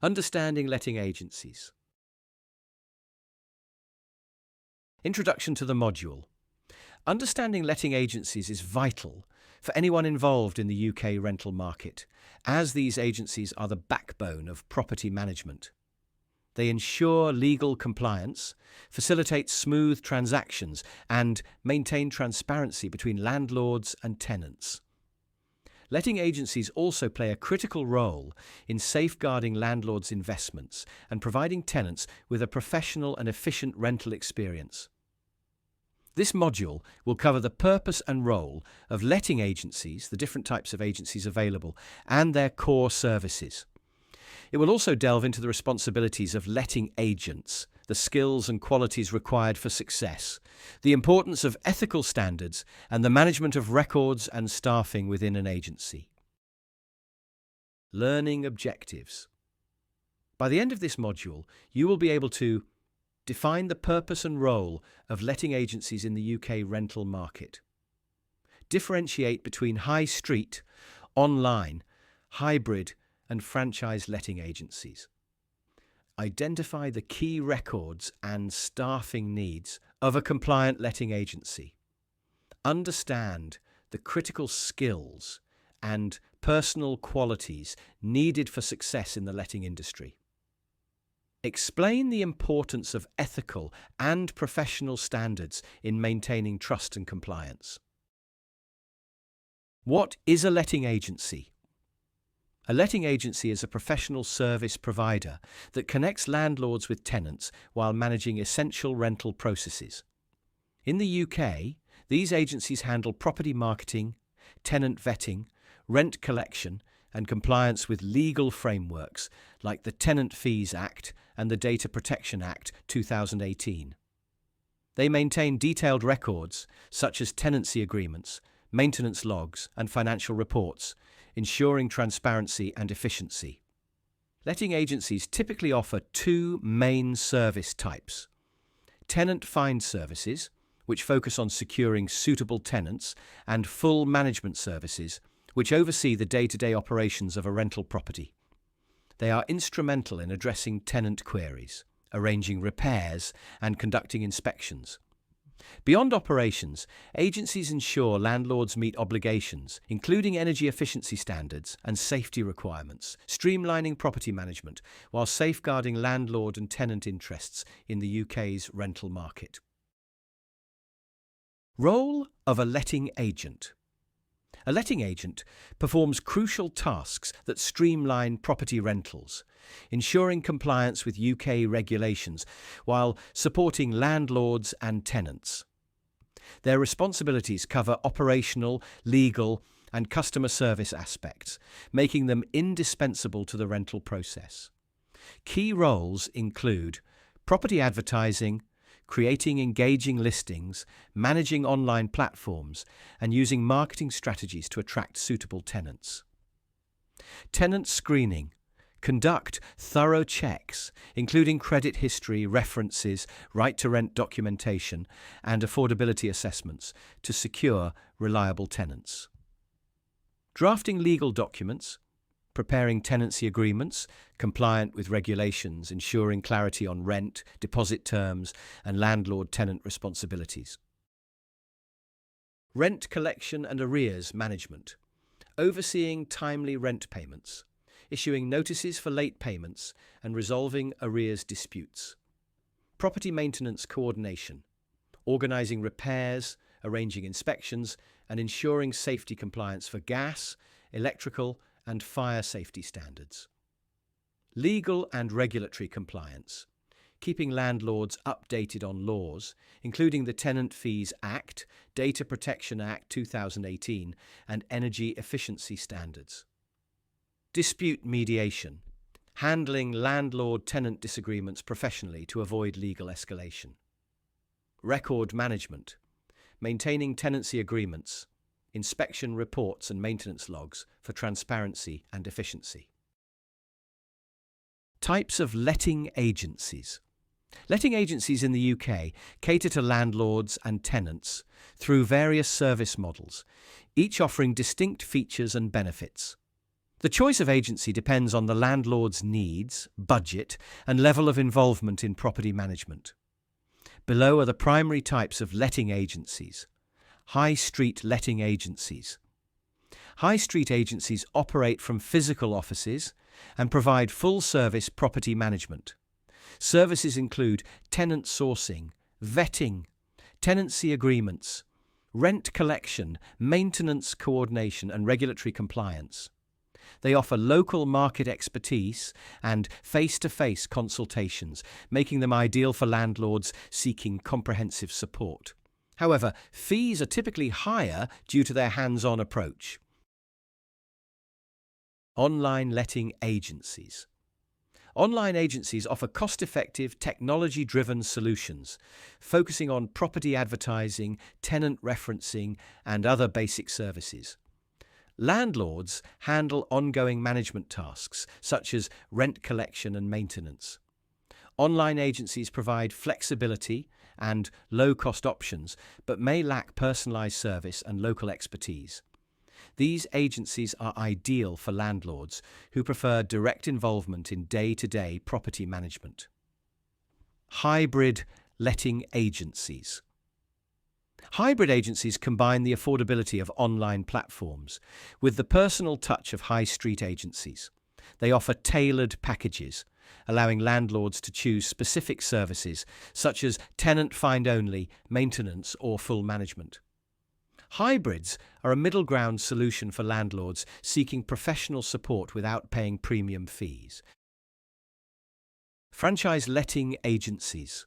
Understanding letting agencies. Introduction to the module. Understanding letting agencies is vital for anyone involved in the UK rental market, as these agencies are the backbone of property management. They ensure legal compliance, facilitate smooth transactions, and maintain transparency between landlords and tenants. Letting agencies also play a critical role in safeguarding landlords' investments and providing tenants with a professional and efficient rental experience. This module will cover the purpose and role of letting agencies, the different types of agencies available, and their core services. It will also delve into the responsibilities of letting agents, the skills and qualities required for success, the importance of ethical standards, and the management of records and staffing within an agency. Learning objectives. By the end of this module, you will be able to define the purpose and role of letting agencies in the UK rental market. Differentiate between high street, online, hybrid, and franchise letting agencies. Identify the key records and staffing needs of a compliant letting agency. Understand the critical skills and personal qualities needed for success in the letting industry. Explain the importance of ethical and professional standards in maintaining trust and compliance. What is a letting agency? A letting agency is a professional service provider that connects landlords with tenants while managing essential rental processes. In the UK, these agencies handle property marketing, tenant vetting, rent collection, and compliance with legal frameworks like the Tenant Fees Act and the Data Protection Act 2018. They maintain detailed records such as tenancy agreements, maintenance logs, and financial reports, ensuring transparency and efficiency. Letting agencies typically offer two main service types: tenant find services, which focus on securing suitable tenants, and full management services, which oversee the day-to-day operations of a rental property. They are instrumental in addressing tenant queries, arranging repairs, and conducting inspections. Beyond operations, agencies ensure landlords meet obligations, including energy efficiency standards and safety requirements, streamlining property management while safeguarding landlord and tenant interests in the UK's rental market. Role of a letting agent. A letting agent performs crucial tasks that streamline property rentals, ensuring compliance with UK regulations while supporting landlords and tenants. Their responsibilities cover operational, legal, and customer service aspects, making them indispensable to the rental process. Key roles include property advertising, creating engaging listings, managing online platforms, and using marketing strategies to attract suitable tenants. Tenant screening. Conduct thorough checks, including credit history, references, right-to-rent documentation, and affordability assessments to secure reliable tenants. Drafting legal documents. Preparing tenancy agreements, compliant with regulations, ensuring clarity on rent, deposit terms, and landlord-tenant responsibilities. Rent collection and arrears management, overseeing timely rent payments, issuing notices for late payments, and resolving arrears disputes. Property maintenance coordination, organising repairs, arranging inspections, and ensuring safety compliance for gas, electrical, and fire safety standards. Legal and regulatory compliance, keeping landlords updated on laws, including the Tenant Fees Act, Data Protection Act 2018, and energy efficiency standards. Dispute mediation, handling landlord-tenant disagreements professionally to avoid legal escalation. Record management, maintaining tenancy agreements, inspection reports and maintenance logs for transparency and efficiency. Types of letting agencies. Letting agencies in the UK cater to landlords and tenants through various service models, each offering distinct features and benefits. The choice of agency depends on the landlord's needs, budget, and level of involvement in property management. Below are the primary types of letting agencies. High street letting agencies. High street agencies operate from physical offices and provide full-service property management. Services include tenant sourcing, vetting, tenancy agreements, rent collection, maintenance coordination, and regulatory compliance. They offer local market expertise and face-to-face consultations, making them ideal for landlords seeking comprehensive support. However, fees are typically higher due to their hands-on approach. Online letting agencies. Online agencies offer cost-effective, technology-driven solutions, focusing on property advertising, tenant referencing, and other basic services. Landlords handle ongoing management tasks, such as rent collection and maintenance. Online agencies provide flexibility and low-cost options, but may lack personalized service and local expertise. These agencies are ideal for landlords who prefer direct involvement in day-to-day property management. Hybrid letting agencies. Hybrid agencies combine the affordability of online platforms with the personal touch of high street agencies. They offer tailored packages, allowing landlords to choose specific services such as tenant find-only, maintenance, or full management. Hybrids are a middle ground solution for landlords seeking professional support without paying premium fees. Franchise letting agencies.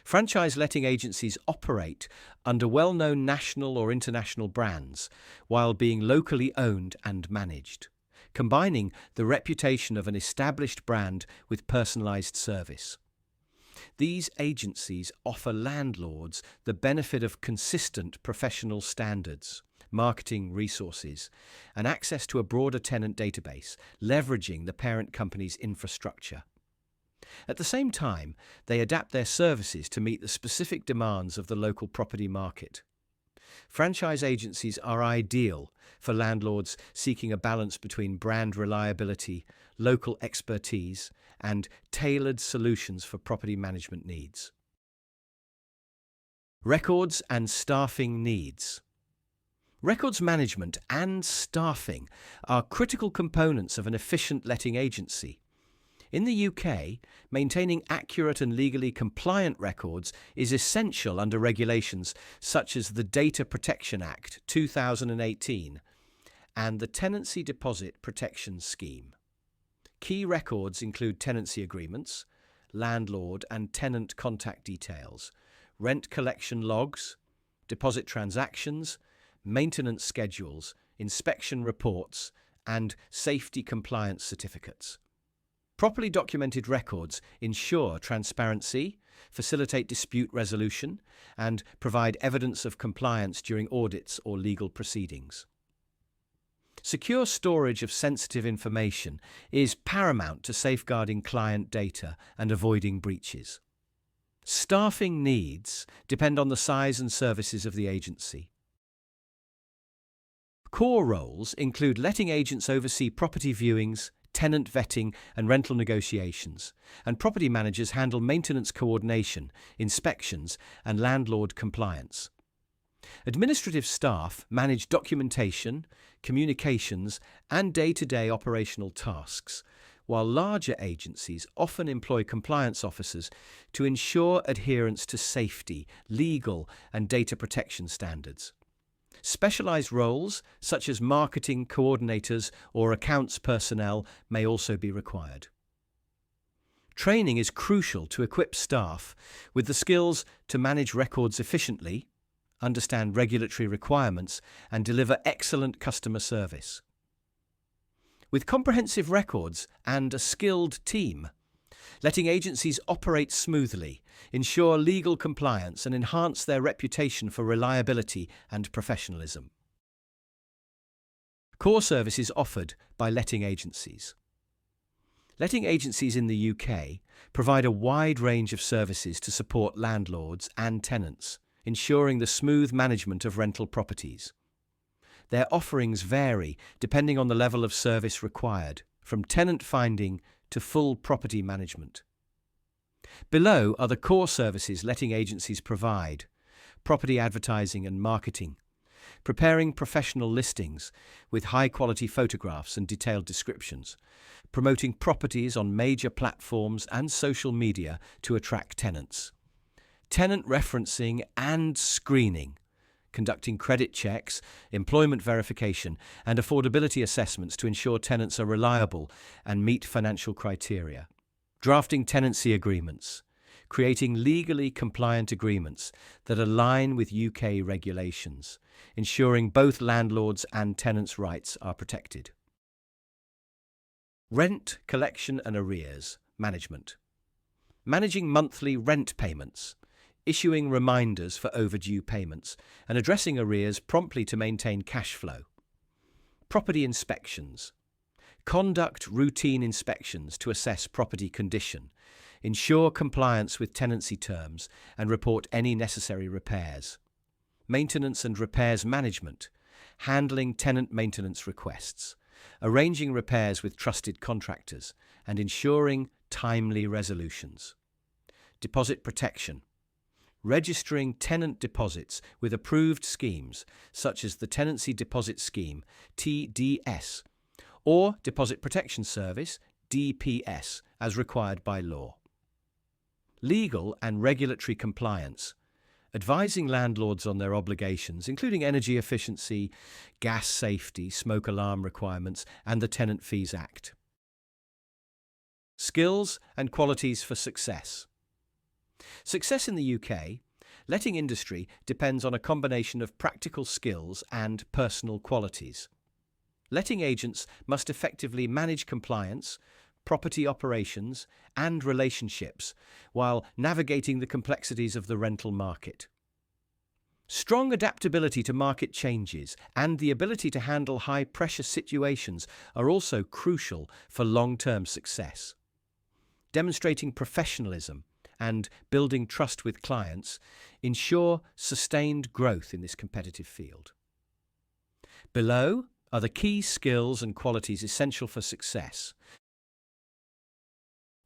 Franchise letting agencies operate under well-known national or international brands while being locally owned and managed, combining the reputation of an established brand with personalized service. These agencies offer landlords the benefit of consistent professional standards, marketing resources, and access to a broader tenant database, leveraging the parent company's infrastructure. At the same time, they adapt their services to meet the specific demands of the local property market. Franchise agencies are ideal for landlords seeking a balance between brand reliability, local expertise, and tailored solutions for property management needs. Records and staffing needs. Records management and staffing are critical components of an efficient letting agency. In the UK, maintaining accurate and legally compliant records is essential under regulations such as the Data Protection Act 2018 and the Tenancy Deposit Protection Scheme. Key records include tenancy agreements, landlord and tenant contact details, rent collection logs, deposit transactions, maintenance schedules, inspection reports, and safety compliance certificates. Properly documented records ensure transparency, facilitate dispute resolution, and provide evidence of compliance during audits or legal proceedings. Secure storage of sensitive information is paramount to safeguarding client data and avoiding breaches. Staffing needs depend on the size and services of the agency. Core roles include letting agents oversee property viewings, tenant vetting and rental negotiations, and property managers handle maintenance coordination, inspections, and landlord compliance. Administrative staff manage documentation, communications, and day-to-day operational tasks, while larger agencies often employ compliance officers to ensure adherence to safety, legal, and data protection standards. Specialized roles, such as marketing coordinators or accounts personnel, may also be required. Training is crucial to equip staff with the skills to manage records efficiently, understand regulatory requirements, and deliver excellent customer service. With comprehensive records and a skilled team, letting agencies operate smoothly, ensure legal compliance, and enhance their reputation for reliability and professionalism. Core services offered by letting agencies. Letting agencies in the UK provide a wide range of services to support landlords and tenants, ensuring the smooth management of rental properties. Their offerings vary depending on the level of service required, from tenant finding to full property management. Below are the core services letting agencies provide: property advertising and marketing, preparing professional listings with high-quality photographs and detailed descriptions, promoting properties on major platforms and social media to attract tenants, tenant referencing and screening, conducting credit checks, employment verification, and affordability assessments to ensure tenants are reliable and meet financial criteria, drafting tenancy agreements, creating legally compliant agreements that align with UK regulations, ensuring both landlords' and tenants' rights are protected. Rent collection and arrears management. Managing monthly rent payments, issuing reminders for overdue payments, and addressing arrears promptly to maintain cash flow. Property inspections. Conduct routine inspections to assess property condition, ensure compliance with tenancy terms, and report any necessary repairs. Maintenance and repairs management. Handling tenant maintenance requests, arranging repairs with trusted contractors, and ensuring timely resolutions. Deposit protection. Registering tenant deposits with approved schemes, such as the Tenancy Deposit Scheme, TDS, or Deposit Protection Service, DPS, as required by law. Legal and regulatory compliance. Advising landlords on their obligations, including energy efficiency, gas safety, smoke alarm requirements, and the Tenant Fees Act. Skills and qualities for success. Success in the UK, letting industry depends on a combination of practical skills and personal qualities. Letting agents must effectively manage compliance, property operations, and relationships while navigating the complexities of the rental market. Strong adaptability to market changes and the ability to handle high-pressure situations are also crucial for long-term success. Demonstrating professionalism and building trust with clients ensure sustained growth in this competitive field. Below are the key skills and qualities essential for success.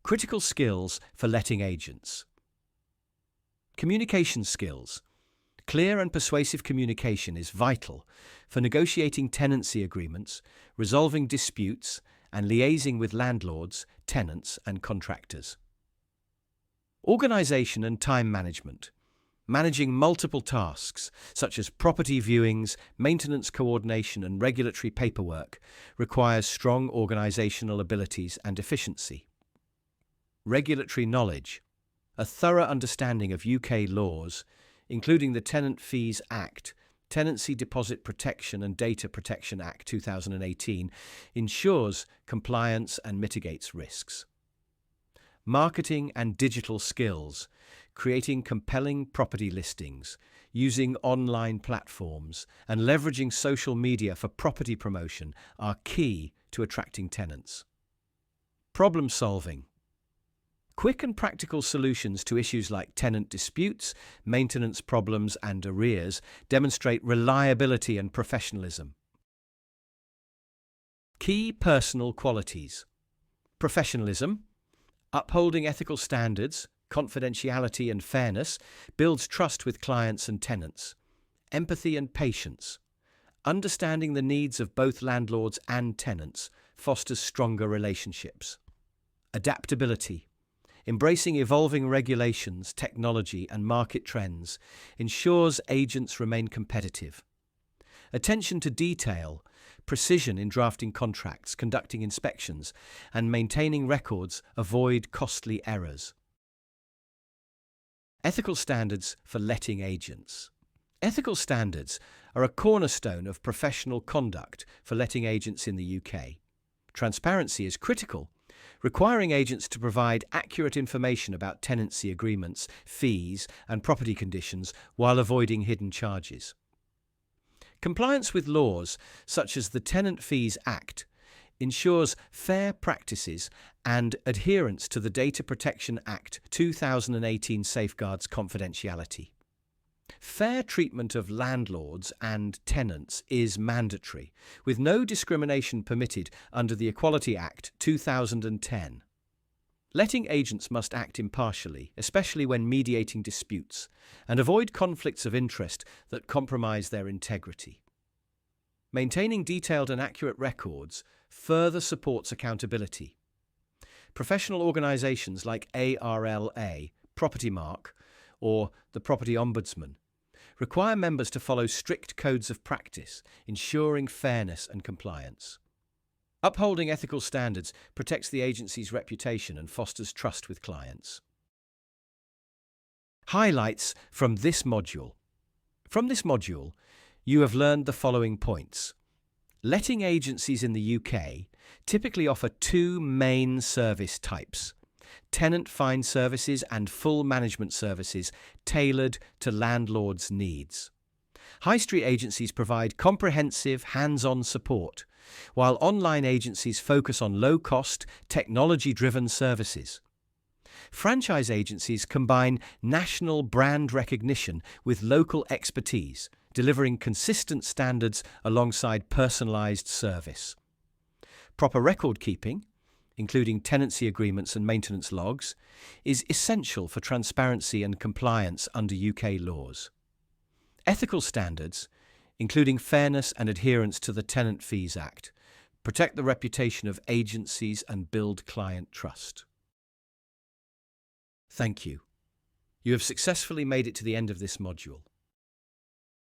Critical skills for letting agents. Communication skills. Clear and persuasive communication is vital for negotiating tenancy agreements, resolving disputes, and liaising with landlords, tenants, and contractors. Organisation and time management. Managing multiple tasks, such as property viewings, maintenance coordination, and regulatory paperwork, requires strong organisational abilities and efficiency. Regulatory knowledge. A thorough understanding of UK laws, including the Tenant Fees Act, Tenancy Deposit Protection and Data Protection Act 2018, ensures compliance and mitigates risks. Marketing and digital skills. Creating compelling property listings, using online platforms, and leveraging social media for property promotion are key to attracting tenants. Problem solving. Quick and practical solutions to issues like tenant disputes, maintenance problems, and arrears demonstrate reliability and professionalism. Key personal qualities. Professionalism. Upholding ethical standards, confidentiality and fairness builds trust with clients and tenants. Empathy and patience. Understanding the needs of both landlords and tenants fosters stronger relationships. Adaptability. Embracing evolving regulations, technology, and market trends ensures agents remain competitive. Attention to detail, precision in drafting contracts, conducting inspections, and maintaining records avoid costly errors. Ethical standards for letting agents. Ethical standards are a cornerstone of professional conduct for letting agents in the UK. Transparency is critical, requiring agents to provide accurate information about tenancy agreements, fees, and property conditions while avoiding hidden charges. Compliance with laws, such as the Tenant Fees Act, ensures fair practices and adherence to the Data Protection Act 2018 safeguards confidentiality. Fair treatment of landlords and tenants is mandatory, with no discrimination permitted under the Equality Act 2010. Letting agents must act impartially, especially when mediating disputes, and avoid conflicts of interest that compromise their integrity. Maintaining detailed and accurate records further supports accountability. Professional organisations like ARLA, Property Mark, or the Property Ombudsman require members to follow strict codes of practice, ensuring fairness and compliance. Upholding ethical standards protects the agency's reputation and fosters trust with clients. Highlights from this module. From this module, you have learned the following points. Letting agencies in the UK typically offer two main service types: tenant find services and full management services tailored to landlords' needs. High street agencies provide comprehensive, hands-on support, while online agencies focus on low-cost, technology-driven services. Franchise agencies combine national brand recognition with local expertise, delivering consistent standards alongside personalised service. Proper record keeping, including tenancy agreements and maintenance logs, is essential for transparency and compliance under UK laws. Ethical standards, including fairness and adherence to the Tenant Fees Act, protect the reputation of agencies and build client trust. Thank you. You have successfully made it to the end of this module.